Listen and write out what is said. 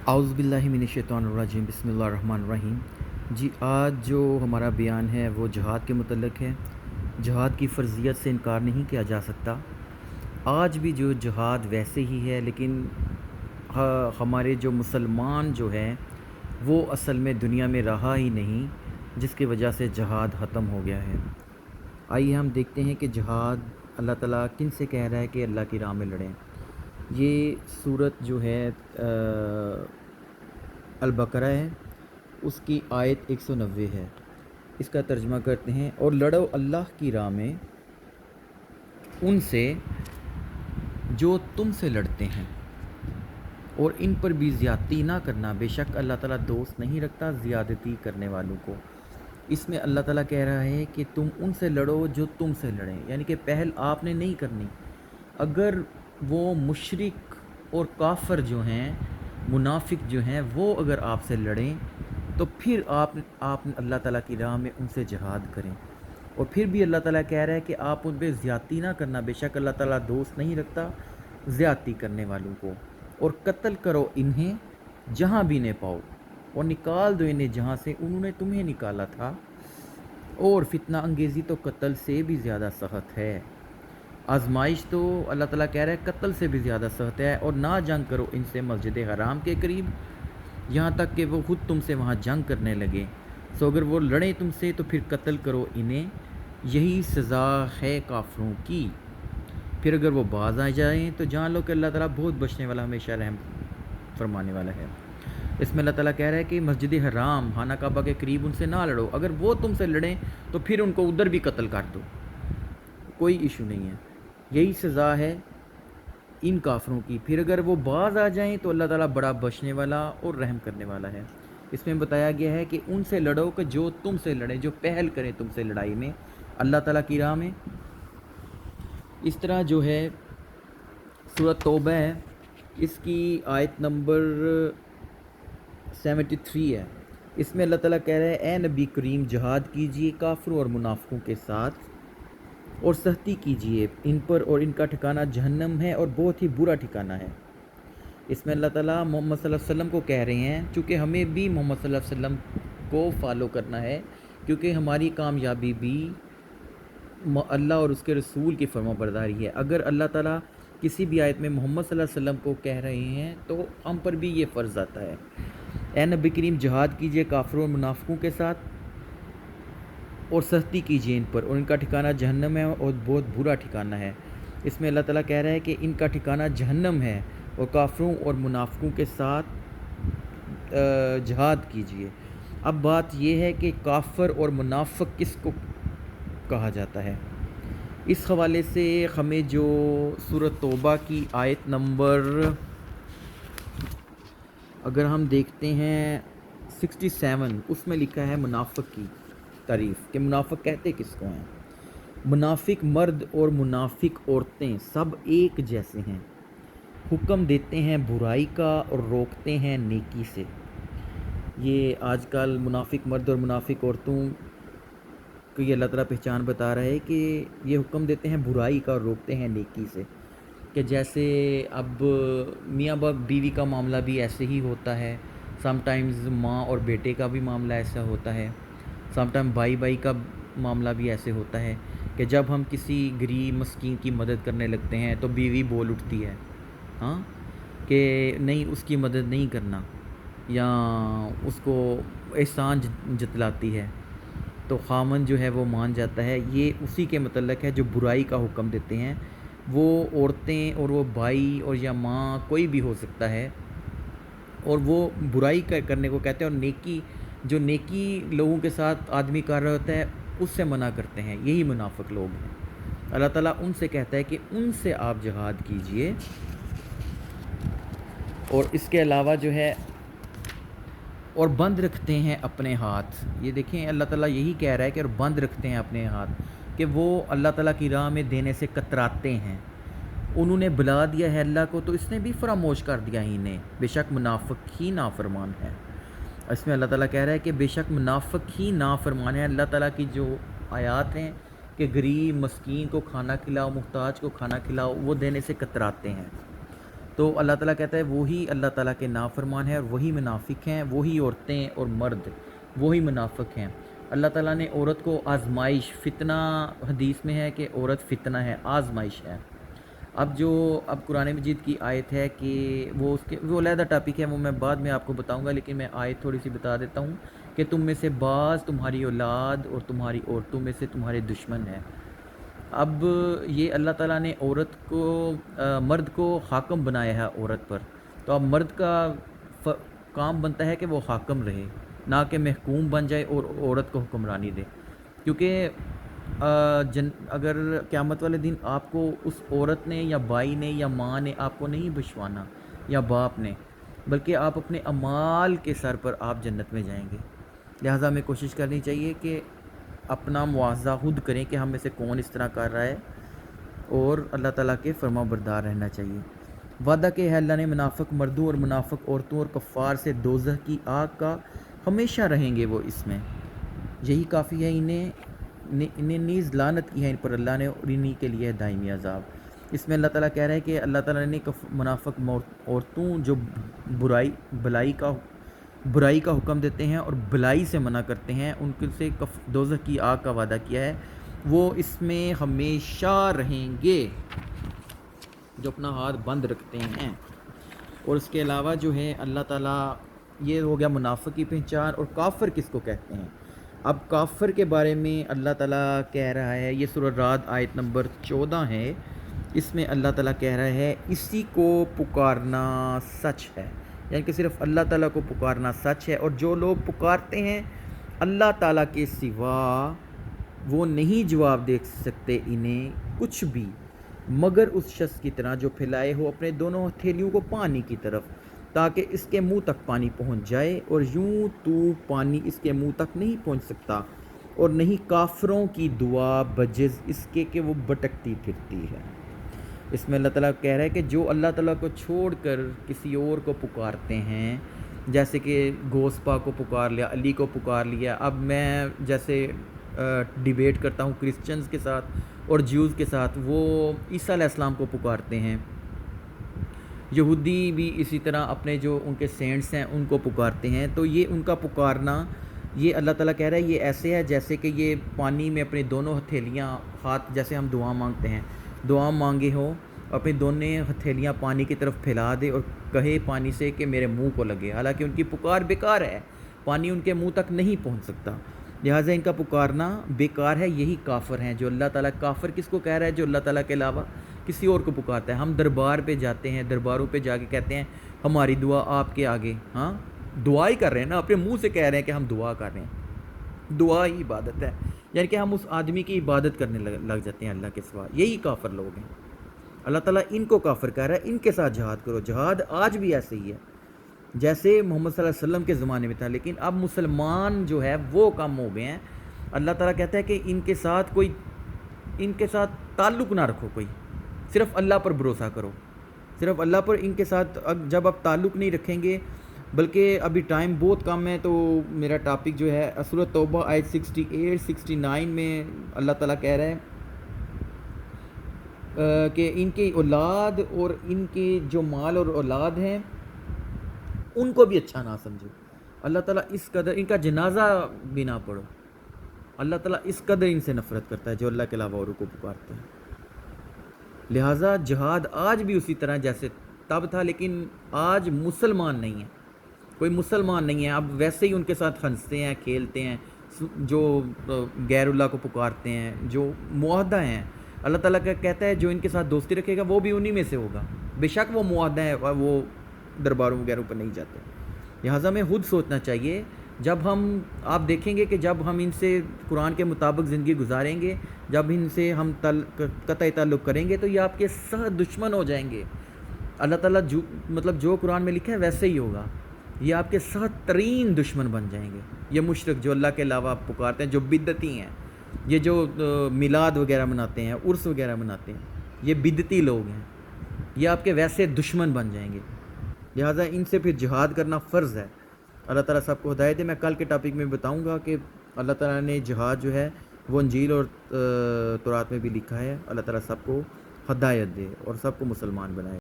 اعوذ باللہ من الشیطان الرجیم بسم اللہ الرحمن الرحیم۔ جی آج جو ہمارا بیان ہے وہ جہاد کے متعلق ہے۔ جہاد کی فرضیت سے انکار نہیں کیا جا سکتا۔ آج بھی جو جہاد ویسے ہی ہے، لیکن ہمارے جو مسلمان جو ہیں وہ اصل میں دنیا میں رہا ہی نہیں، جس کی وجہ سے جہاد ختم ہو گیا ہے۔ آئیے ہم دیکھتے ہیں کہ جہاد اللہ تعالیٰ کن سے کہہ رہا ہے کہ اللہ کی راہ میں لڑیں۔ یہ صورت جو ہے البقرہ ہے، اس کی آیت 190 ہے۔ اس کا ترجمہ کرتے ہیں، اور لڑو اللہ کی راہ میں ان سے جو تم سے لڑتے ہیں، اور ان پر بھی زیادتی نہ کرنا، بے شک اللہ تعالیٰ دوست نہیں رکھتا زیادتی کرنے والوں کو۔ اس میں اللہ تعالیٰ کہہ رہا ہے کہ تم ان سے لڑو جو تم سے لڑیں، یعنی کہ پہل آپ نے نہیں کرنی۔ اگر وہ مشرک اور کافر جو ہیں، منافق جو ہیں، وہ اگر آپ سے لڑیں تو پھر آپ اللہ تعالیٰ کی راہ میں ان سے جہاد کریں۔ اور پھر بھی اللہ تعالیٰ کہہ رہا ہے کہ آپ ان پہ زیادتی نہ کرنا، بے شک اللہ تعالیٰ دوست نہیں رکھتا زیادتی کرنے والوں کو۔ اور قتل کرو انہیں جہاں بھی نہ پاؤ، اور نکال دو انہیں جہاں سے انہوں نے تمہیں نکالا تھا، اور فتنہ انگیزی تو قتل سے بھی زیادہ سخت ہے۔ آزمائش تو اللہ تعالیٰ کہہ رہا ہے قتل سے بھی زیادہ سخت ہے۔ اور نہ جنگ کرو ان سے مسجد حرام کے قریب، یہاں تک کہ وہ خود تم سے وہاں جنگ کرنے لگے۔ سو اگر وہ لڑیں تم سے تو پھر قتل کرو انہیں، یہی سزا ہے کافروں کی۔ پھر اگر وہ باز آ جائیں تو جان لو کہ اللہ تعالیٰ بہت بخشنے والا، ہمیشہ رحم فرمانے والا ہے۔ اس میں اللہ تعالیٰ کہہ رہا ہے کہ مسجد حرام، خانہ کعبہ کے قریب ان سے نہ لڑو۔ اگر وہ تم سے لڑیں تو پھر ان کو ادھر بھی قتل کر دو، کوئی ایشو نہیں ہے۔ یہی سزا ہے ان کافروں کی۔ پھر اگر وہ باز آ جائیں تو اللہ تعالیٰ بڑا بخشنے والا اور رحم کرنے والا ہے۔ اس میں بتایا گیا ہے کہ ان سے لڑو کہ جو تم سے لڑیں، جو پہل کریں تم سے لڑائی میں اللہ تعالیٰ کی راہ میں۔ اس طرح جو ہے سورۃ توبہ ہے، اس کی آیت نمبر 73 ہے۔ اس میں اللہ تعالیٰ کہہ رہا ہے، اے نبی کریم جہاد کیجئے کافروں اور منافقوں کے ساتھ، اور سختی کیجئے ان پر، اور ان کا ٹھکانہ جہنم ہے اور بہت ہی برا ٹھکانہ ہے۔ اس میں اللہ تعالیٰ محمد صلی اللہ علیہ وسلم کو کہہ رہے ہیں، چونکہ ہمیں بھی محمد صلی اللہ علیہ وسلم کو فالو کرنا ہے، کیونکہ ہماری کامیابی بھی اللہ اور اس کے رسول کی فرما برداری ہے۔ اگر اللہ تعالیٰ کسی بھی آیت میں محمد صلی اللہ علیہ وسلم کو کہہ رہے ہیں تو ہم پر بھی یہ فرض آتا ہے، اے نبی کریم جہاد کیجئے کافروں اور منافقوں کے ساتھ، اور سختی کیجئے ان پر، اور ان کا ٹھکانہ جہنم ہے اور بہت برا ٹھکانہ ہے۔ اس میں اللہ تعالیٰ کہہ رہا ہے کہ ان کا ٹھکانہ جہنم ہے، اور کافروں اور منافقوں کے ساتھ جہاد کیجئے۔ اب بات یہ ہے کہ کافر اور منافق کس کو کہا جاتا ہے؟ اس حوالے سے ہمیں جو سورۃ توبہ کی آیت نمبر اگر ہم دیکھتے ہیں 67، اس میں لکھا ہے منافق کی تعریف، کہ منافق کہتے کس کو ہیں۔ منافق مرد اور منافق عورتیں سب ایک جیسے ہیں، حکم دیتے ہیں برائی کا اور روکتے ہیں نیکی سے۔ یہ آج کل منافق مرد اور منافق عورتوں کو یہ اللہ تعالیٰ پہچان بتا رہا ہے کہ یہ حکم دیتے ہیں برائی کا اور روکتے ہیں نیکی سے۔ کہ جیسے اب میاں باپ بیوی کا معاملہ بھی ایسے ہی ہوتا ہے، سم ٹائمز ماں اور بیٹے کا بھی معاملہ ایسا ہوتا ہے، سم ٹائم بھائی بھائی کا معاملہ بھی ایسے ہوتا ہے، کہ جب ہم کسی غریب مسکین کی مدد کرنے لگتے ہیں تو بیوی بول اٹھتی ہے، ہاں، کہ نہیں اس کی مدد نہیں کرنا، یا اس کو احسان جتلاتی ہے، تو خامن جو ہے وہ مان جاتا ہے۔ یہ اسی کے متعلق ہے جو برائی کا حکم دیتے ہیں۔ وہ عورتیں اور وہ بھائی اور یا ماں کوئی بھی ہو سکتا ہے، اور وہ برائی کرنے کو کہتے ہیں، اور نیکی جو نیکی لوگوں کے ساتھ آدمی کر رہا ہوتا ہے اس سے منع کرتے ہیں، یہی منافق لوگ ہیں۔ اللہ تعالیٰ ان سے کہتا ہے کہ ان سے آپ جہاد کیجئے۔ اور اس کے علاوہ جو ہے، اور بند رکھتے ہیں اپنے ہاتھ۔ یہ دیکھیں اللہ تعالیٰ یہی کہہ رہا ہے کہ اور بند رکھتے ہیں اپنے ہاتھ، کہ وہ اللہ تعالیٰ کی راہ میں دینے سے کتراتے ہیں۔ انہوں نے بلا دیا ہے اللہ کو تو اس نے بھی فراموش کر دیا ہی انہیں، بے شک منافق ہی نافرمان ہے۔ اس میں اللہ تعالیٰ کہہ رہا ہے کہ بے شک منافق ہی نافرمان ہے۔ اللہ تعالیٰ کی جو آیات ہیں کہ غریب مسکین کو کھانا کھلاؤ، محتاج کو کھانا کھلاؤ، وہ دینے سے کتراتے ہیں۔ تو اللہ تعالیٰ کہتا ہے وہی اللہ تعالیٰ کے نافرمان ہیں اور وہی منافق ہیں، وہی عورتیں اور مرد وہی منافق ہیں۔ اللہ تعالیٰ نے عورت کو آزمائش، فتنہ حدیث میں ہے کہ عورت فتنہ ہے، آزمائش ہے۔ اب قرآن مجید کی آیت ہے کہ وہ علیحدہ ٹاپک ہے، وہ میں بعد میں آپ کو بتاؤں گا، لیکن میں آیت تھوڑی سی بتا دیتا ہوں کہ تم میں سے بعض تمہاری اولاد اور تمہاری عورتوں میں سے تمہارے دشمن ہیں۔ اب یہ اللہ تعالیٰ نے مرد کو حاکم بنایا ہے عورت پر، تو اب مرد کا کام بنتا ہے کہ وہ حاکم رہے، نہ کہ محکوم بن جائے اور عورت کو حکمرانی دے، کیونکہ اگر قیامت والے دن آپ کو اس عورت نے یا بھائی نے یا ماں نے آپ کو نہیں بچھوانا یا باپ نے، بلکہ آپ اپنے اعمال کے سر پر آپ جنت میں جائیں گے۔ لہٰذا ہمیں کوشش کرنی چاہیے کہ اپنا مواخذہ خود کریں کہ ہم میں سے کون اس طرح کر رہا ہے، اور اللہ تعالیٰ کے فرما بردار رہنا چاہیے۔ وعدہ کہ ہے اللہ نے منافق مردوں اور منافق عورتوں اور کفار سے دوزخ کی آگ کا ہمیشہ رہیں گے وہ اس میں، یہی کافی ہے، انہیں نیز لعنت کی ہے ان پر اللہ نے، اور انہی کے لیے دائمی عذاب۔ اس میں اللہ تعالیٰ کہہ رہا ہے کہ اللہ تعالیٰ نے منافق عورتوں جو برائی کا حکم دیتے ہیں اور بلائی سے منع کرتے ہیں، ان کے سے دوزخ کی آگ کا وعدہ کیا ہے، وہ اس میں ہمیشہ رہیں گے جو اپنا ہاتھ بند رکھتے ہیں۔ اور اس کے علاوہ جو ہے اللہ تعالیٰ، یہ ہو گیا منافق کی پہچان، اور کافر کس کو کہتے ہیں۔ اب کافر کے بارے میں اللہ تعالیٰ کہہ رہا ہے، یہ سورہ رعد آیت نمبر 14 ہے، اس میں اللہ تعالیٰ کہہ رہا ہے اسی کو پکارنا سچ ہے، یعنی کہ صرف اللہ تعالیٰ کو پکارنا سچ ہے، اور جو لوگ پکارتے ہیں اللہ تعالیٰ کے سوا وہ نہیں جواب دے سکتے انہیں کچھ بھی مگر اس شخص کی طرح جو پھیلائے ہو اپنے دونوں ہتھیلیوں کو پانی کی طرف تاکہ اس کے منہ تک پانی پہنچ جائے، اور یوں تو پانی اس کے منہ تک نہیں پہنچ سکتا، اور نہیں کافروں کی دعا بجز اس کے کہ وہ بھٹکتی پھرتی ہے۔ اس میں اللہ تعالیٰ کہہ رہا ہے کہ جو اللہ تعالیٰ کو چھوڑ کر کسی اور کو پکارتے ہیں، جیسے کہ غوث پاک کو پکار لیا، علی کو پکار لیا، اب میں جیسے ڈیبیٹ کرتا ہوں کرسچنز کے ساتھ اور جیوز کے ساتھ، وہ عیسیٰ علیہ السلام کو پکارتے ہیں، یہودی بھی اسی طرح اپنے جو ان کے سینٹس ہیں ان کو پکارتے ہیں، تو یہ ان کا پکارنا، یہ اللہ تعالیٰ کہہ رہا ہے یہ ایسے ہے جیسے کہ یہ پانی میں اپنی دونوں ہتھیلیاں، ہاتھ جیسے ہم دعا مانگتے ہیں، دعا مانگے ہو اپنی دونوں ہتھیلیاں پانی کی طرف پھیلا دے اور کہے پانی سے کہ میرے منہ کو لگے، حالانکہ ان کی پکار بیکار ہے، پانی ان کے منہ تک نہیں پہنچ سکتا، لہٰذا ان کا پکارنا بیکار ہے۔ یہی کافر ہیں جو اللہ تعالیٰ، کافر کس کو کہہ رہا ہے؟ جو اللہ تعالیٰ کے علاوہ کسی اور کو پکارتا ہے۔ ہم دربار پہ جاتے ہیں، درباروں پہ جا کے کہتے ہیں ہماری دعا آپ کے آگے، ہاں دعا ہی کر رہے ہیں نا، اپنے منہ سے کہہ رہے ہیں کہ ہم دعا کر رہے ہیں، دعا ہی عبادت ہے، یعنی کہ ہم اس آدمی کی عبادت کرنے لگ جاتے ہیں اللہ کے سوا۔ یہی کافر لوگ ہیں، اللہ تعالیٰ ان کو کافر کہہ رہا ہے، ان کے ساتھ جہاد کرو۔ جہاد آج بھی ایسے ہی ہے جیسے محمد صلی اللہ علیہ وسلم کے زمانے میں تھا، لیکن اب مسلمان جو ہے وہ کم ہو گئے ہیں۔ اللہ تعالیٰ کہتا ہے کہ ان کے ساتھ تعلق نہ رکھو، کوئی صرف اللہ پر بھروسہ کرو، صرف اللہ پر۔ ان کے ساتھ جب آپ تعلق نہیں رکھیں گے، بلکہ ابھی ٹائم بہت کم ہے، تو میرا ٹاپک جو ہے سورہ توبہ آیت 68 69 میں اللہ تعالیٰ کہہ رہا ہے کہ ان کی اولاد اور ان کے جو مال اور اولاد ہیں ان کو بھی اچھا نہ سمجھو۔ اللہ تعالیٰ اس قدر ان کا جنازہ بھی نہ پڑھو، اللہ تعالیٰ اس قدر ان سے نفرت کرتا ہے جو اللہ کے علاوہ اوروں کو پکارتے ہیں۔ لہٰذا جہاد آج بھی اسی طرح جیسے تب تھا، لیکن آج مسلمان نہیں ہیں، کوئی مسلمان نہیں ہے، اب ویسے ہی ان کے ساتھ ہنستے ہیں، کھیلتے ہیں، جو غیر اللہ کو پکارتے ہیں، جو معاہدہ ہیں۔ اللہ تعالیٰ کا کہتا ہے جو ان کے ساتھ دوستی رکھے گا وہ بھی انہی میں سے ہوگا، بے شک وہ معاہدہ ہے، وہ درباروں وغیرہ پر نہیں جاتے۔ لہٰذا ہمیں خود سوچنا چاہیے، جب آپ دیکھیں گے کہ جب ہم ان سے قرآن کے مطابق زندگی گزاریں گے، جب ان سے ہم قطعی تعلق کریں گے، تو یہ آپ کے سخت دشمن ہو جائیں گے۔ اللہ تعالیٰ جو قرآن میں لکھا ہے ویسے ہی ہوگا، یہ آپ کے سخت ترین دشمن بن جائیں گے۔ یہ مشرک جو اللہ کے علاوہ پکارتے ہیں، جو بدعتی ہیں، یہ جو میلاد وغیرہ مناتے ہیں، عرس وغیرہ مناتے ہیں، یہ بدعتی لوگ ہیں، یہ آپ کے ویسے دشمن بن جائیں گے۔ لہٰذا ان سے پھر جہاد کرنا فرض ہے۔ اللہ تعالیٰ سب کو ہدایت دے۔ میں کل کے ٹاپک میں بتاؤں گا کہ اللہ تعالیٰ نے جہاد جو ہے وہ انجیل اور تورات میں بھی لکھا ہے۔ اللہ تعالیٰ سب کو ہدایت دے اور سب کو مسلمان بنائے۔